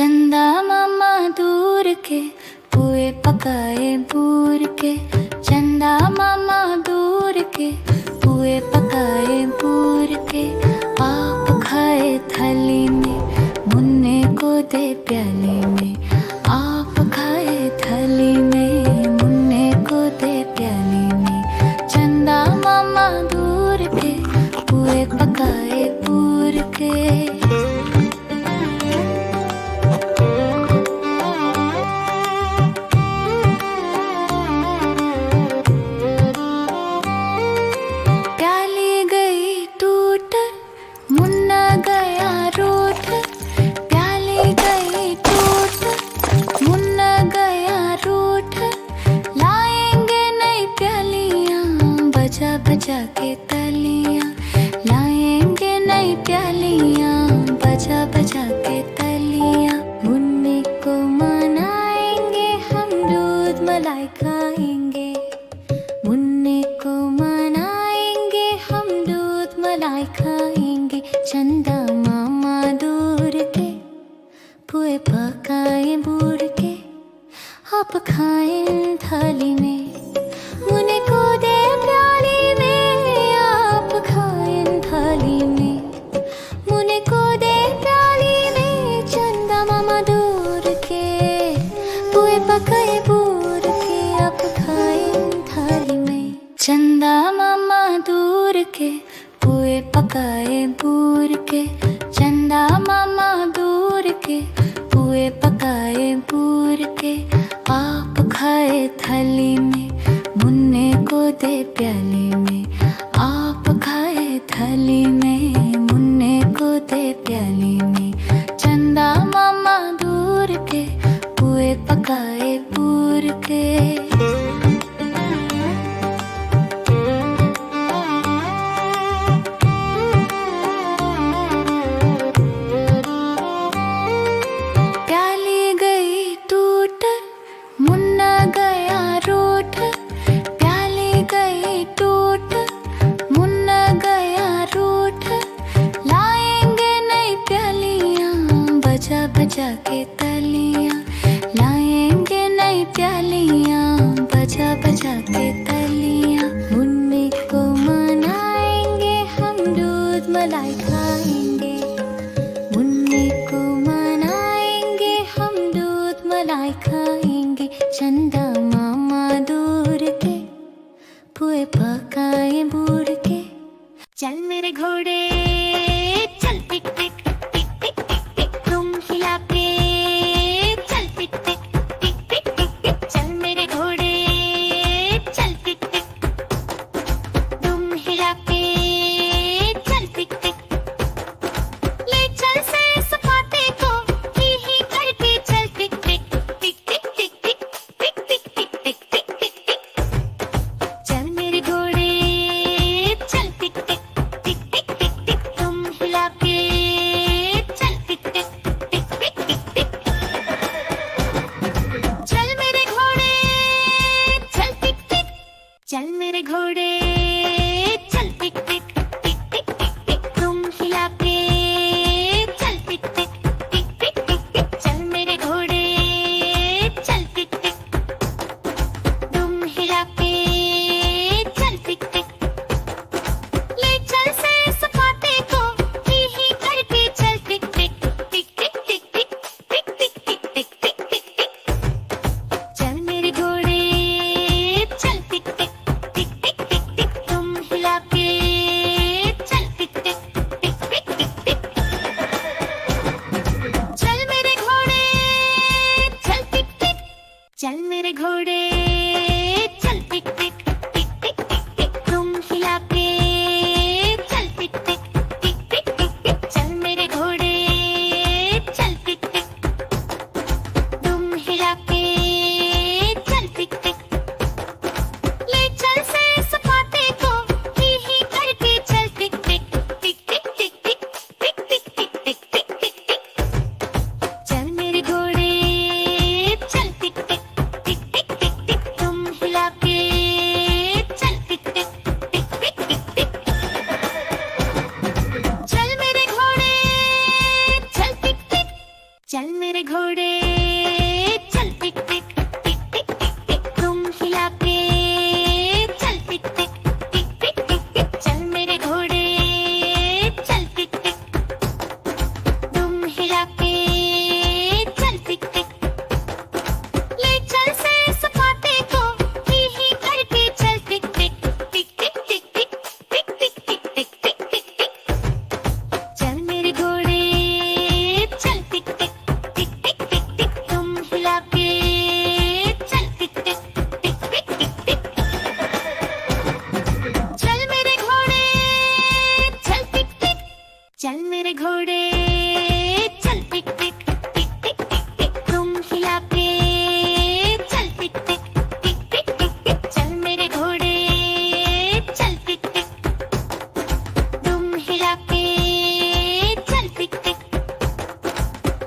चंदा मामा दूर के पुए पकाए बूर के। चंदा मामा दूर के पुए पकाए बूर के। आप खाए थाली में मुन्ने को दे प्याली में। आप खाए थाली में मुन्ने को दे प्याली में। चंदा मामा दूर के पुए पकाए बूर के। बजा बजा के तालियां लाएंगे नई प्यालियां। बजा बजा के तालियां मुन्ने को मनाएंगे हम दूध मलाई खाएंगे। मुन्ने को मनाएंगे हम दूध मलाई खाएंगे। चंदा मामा दूर के पुए पकाए बूढ़ के। आप खाएं थाली में मुन्ने को दे प्याली में। आप खाएं थाली में मुन्ने को दे प्याली में। चंदा मामा दूर के पुए पकाए बूढ़ के। आप खाएं थाली में। चंदा मामा दूर के पुए पकाए बूढ़ के। चंदा मामा दूर के पुए पकाए बूढ़ के। आप खाए थाली में मुन्ने को दे प्याली में। आप खाए थाली में मुन्ने को दे प्याली में। चंदा मामा दूर के पुए पकाए बूढ़ के। प्याली गई टूट मुन्ना गया रूठ। प्याली गई टूट मुन्ना गया रूठ। लाएंगे नई प्यालियां बजा बजा के तालियां। लाएंगे नई प्यालियां बजा बजा के तालियां। मुन्ने को मनाएंगे हम दूध मलाई खाएंगे। मुन्ने को मनाएंगे हम दूध मलाई खाएंगे। चंदा मामा दूर के पुए पकाए बूढ़ के। चल मेरे घोड़े चल टिक टिक टिक टिक टिक टिक। तुम हिला के चल टिक टिक टिक टिक टिक टिक। चल मेरे घोड़े चल टिक टिक। तुम हिला के चल टिक टिक। ले चल से सपाटे को ही करके चल टिक टिक टिक टिक टिक टिक टिक टिक टिक टिक टिक टिक टिक। चल मेरे घोड़े चल टिक टिक टिक टिक टिक टिक। तुम हिला के चल टिक टिक टिक टिक टिक टिक। चल मेरे घोड़े चल टिक टिक। चल मेरे घोड़े चल टिक टिक टिक टिक टिक टिक। तुम हिला के चल टिक टिक टिक टिक टिक टिक। चल मेरे घोड़े चल टिक टिक। तुम हिला के चल टिक टिक। ले चल से सपाटे को ही करके चल टिक टिक टिक टिक टिक टिक टिक टिक टिक टिक टिक टिक टिक। चल मेरे घोड़े चल टिक टिक टिक टिक टिक टिक। तुम हिला के चल टिक टिक टिक टिक टिक टिक। चल मेरे घोड़े चल टिक टिक। चल मेरे घोड़े चल टिक टिक टिक टिक टिक टिक। तुम हिला के चल टिक टिक टिक टिक टिक टिक। चल मेरे घोड़े चल टिक टिक। तुम हिला के चल टिक टिक। ले चल से सपाटे को ही करके चल टिक टिक टिक टिक टिक टिक टिक टिक टिक टिक टिक टिक टिक। चल मेरे घोड़े चल टिक टिक टिक टिक टिक मेरे घोड़े चल टिक टिक टिक टिक टिक टिक तुम हिला के चल टिक टिक टिक टिक टिक टिक चल मेरे घोड़े चल टिक टिक तुम हिला के चल टिक टिक ले चल से सपाटे को ही करके चल टिक टिक टिक टिक टिक टिक टिक टिक टिक टिक टिक टिक टिक चल मेरे घोड़े चल टिक टिक टिक टिक टिक टिक तुम हिला के चल टिक टिक टिक टिक टिक टिक चल मेरे घोड़े चल टिक टिक चल मेरे घोड़े चल टिक टिक टिक टिक टिक टिक तुम हिला के चल टिक टिक टिक टिक टिक टिक चल मेरे घोड़े चल टिक टिक तुम हिला के चल टिक टिक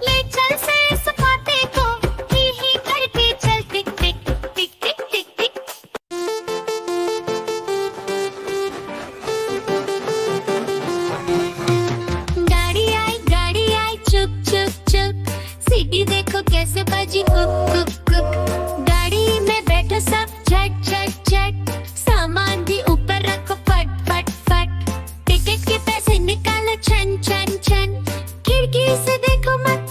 ले चल से सपाटे को ही करके चल टिक टिक टिक टिक टिक टिक गाड़ी आई चुप चुप चुप सीटी देखो कैसे बाजी कुक कुक कुक गाड़ी में बैठो सब झट झट झट सामान भी ऊपर रखो फट फट फट टिकट के पैसे निकालो छन छन छन खिड़की से देखो मत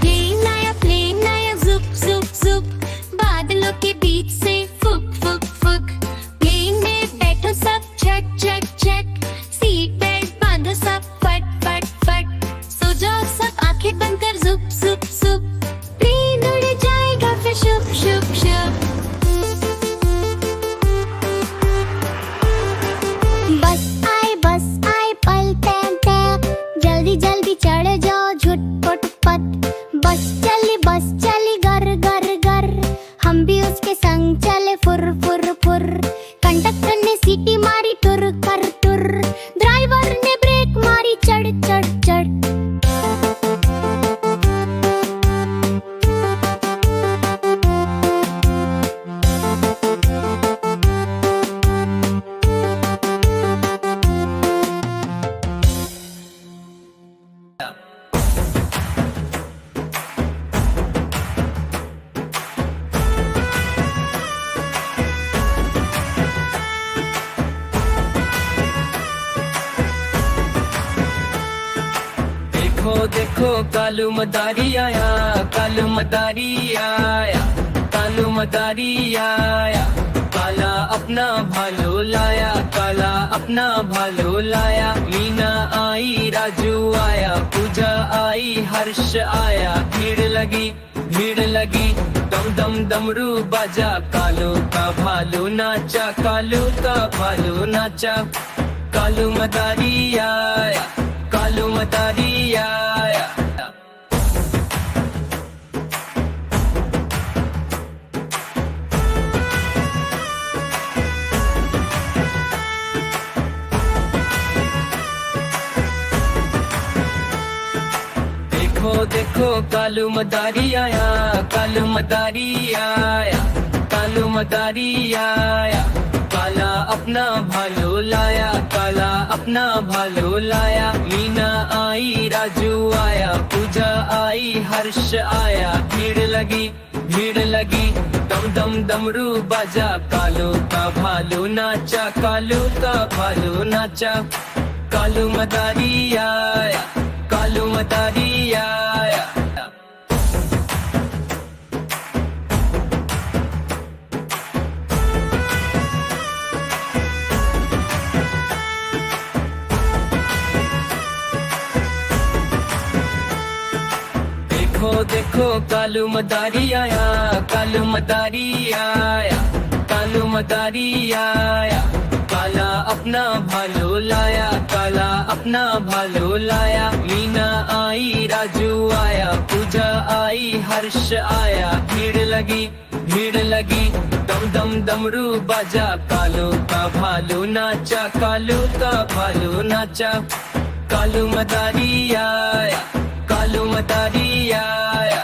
प्लेन आया जुप जुप जुप बादलों के बीच से फुक फुक फुक प्लेन में बैठो सब झट झट झट सीट बेल्ट बांधो सब फट फट फट सो जाओ सब आंखें बंद कर जुप जुप जुप प्लेन उड़ जाएगा फिर शुप शुप शुप बस आए पल पैम पैम जल्दी जल्दी चढ़ जाओ झुटपट पट बस चली गर गर गर हम भी उसके संग चले फुर फुर फुर कंडक्टर ने सीटी मारी टुर कर टुर ड्राइवर ने ब्रेक मारी चढ़ चढ़ चढ़ देखो देखो कालू मदारी आया कालू मदारी आया कालू मदारी आया काला अपना भालो लाया काला अपना भालो लाया मीना आई राजू आया पूजा आई हर्ष आया भीड़ लगी दम दम डमरू बाजा कालू का भालू नाचा कालू का भालू नाचा कालू मदारी आया कालू मदारी आया देखो देखो कालू मदारी आया कालू मदारी आया कालू मदारी आया काला अपना भालो लाया काला अपना भालो लाया मीना आई राजू आया पूजा आई हर्ष आया भीड़ लगी दम दम डमरू बाजा कालू का भालू नाचा कालू का भालू नाचा कालू मदारी आया कालू मदारी आया देखो देखो कालू मदारी आया कालू मदारी आया कालू मदारी आया काला अपना भालो लाया काला अपना भालो लाया मीना आई राजू आया पूजा आई हर्ष आया भीड़ लगी दम दम डमरू बाजा कालू का भालू नाचा कालू का भालू नाचा कालू मदारी आया कालू मदारी आया